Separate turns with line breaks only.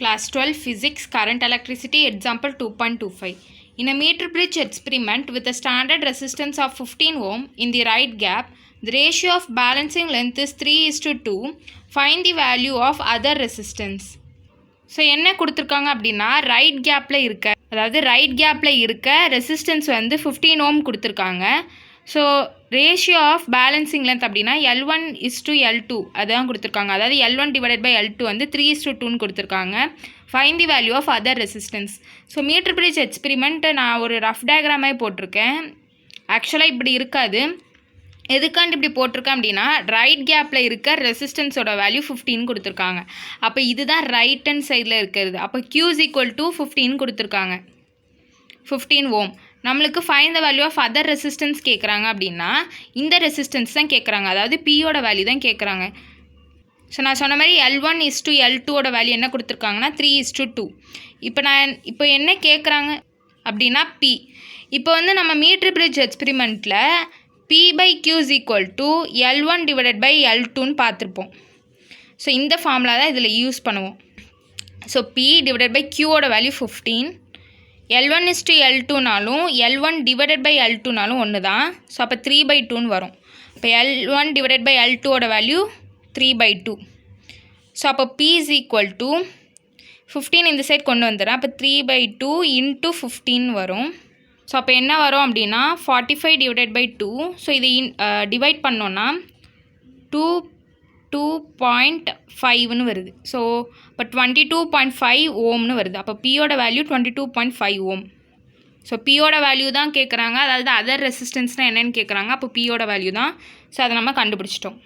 class 12 physics current electricity example 2.25. In a meter bridge experiment with a standard resistance of 15 ohm in the right gap, the ratio of balancing length is 3:2. Find the value of other resistance. So என்ன கொடுத்துருக்காங்க அப்படின்னா right கேப்பில் இருக்க resistance வந்து 15 ஓம் கொடுத்துருக்காங்க. So ratio of balancing length அப்படின்னா L1:L2 அதுதான் கொடுத்துருக்காங்க. அதாவது L1/L2 வந்து 3:2ன்னு கொடுத்துருக்காங்க. Find the value of other resistance. So metre bridge experiment நான் ஒரு ரஃப் டயக்ராமே போட்டிருக்கேன். ஆக்சுவலாக இப்படி இருக்காது. எதுக்காண்டு இப்படி போட்டிருக்கேன் அப்படின்னா ரைட் கேப்பில் இருக்க ரெசிஸ்டன்ஸோட வேல்யூ 15 கொடுத்துருக்காங்க. அப்போ இதுதான் ரைட் ஹேண்ட் சைடில் இருக்கிறது. அப்போ Q=15 கொடுத்துருக்காங்க, 15 ஓம். நம்மளுக்கு find the value of other resistance கேட்குறாங்க அப்படின்னா இந்த ரெசிஸ்டன்ஸ் தான் கேட்குறாங்க, அதாவது பியோட வேல்யூ தான் கேட்குறாங்க. ஸோ நான் சொன்ன மாதிரி L1:L2ஓட வேல்யூ என்ன கொடுத்துருக்காங்கன்னா 3:2. இப்போ என்ன கேட்குறாங்க அப்படின்னா P. இப்போ வந்து நம்ம மீட்டர் பிரிட்ஜ் எக்ஸ்பெரிமெண்ட்டில் P/Q=L1/L2ன்னு பார்த்துருப்போம். ஸோ இந்த ஃபார்முலா தான் இதில் யூஸ் பண்ணுவோம். ஸோ P/Qவோட வேல்யூ 15, L1:L2நாலும் L1/L2நாலும் ஒன்று தான். ஸோ அப்போ 3/2ன்னு வரும். இப்போ L1/L2ஓட வேல்யூ 3/2. ஸோ அப்போ P=15 இந்த சைட் கொண்டு வந்துடுறேன். அப்போ 3/2 × 15 வரும். ஸோ அப்போ என்ன வரும் அப்படின்னா 45/2. ஸோ இதை டிவைட் பண்ணோன்னா 2.5ன்னு வருது. ஸோ இப்போ 22.5 ஓம்னு வருது. அப்போ பியோட வேல்யூ 22.5 ஓம். ஸோ பியோட வேல்யூ தான் கேட்குறாங்க, அதாவது அதர் ரெசிஸ்டன்ஸ்னால் என்னென்னு கேட்குறாங்க. அப்போ பியோட வேல்யூ தான். ஸோ அதை நம்ம கண்டுபிடிச்சிட்டோம்.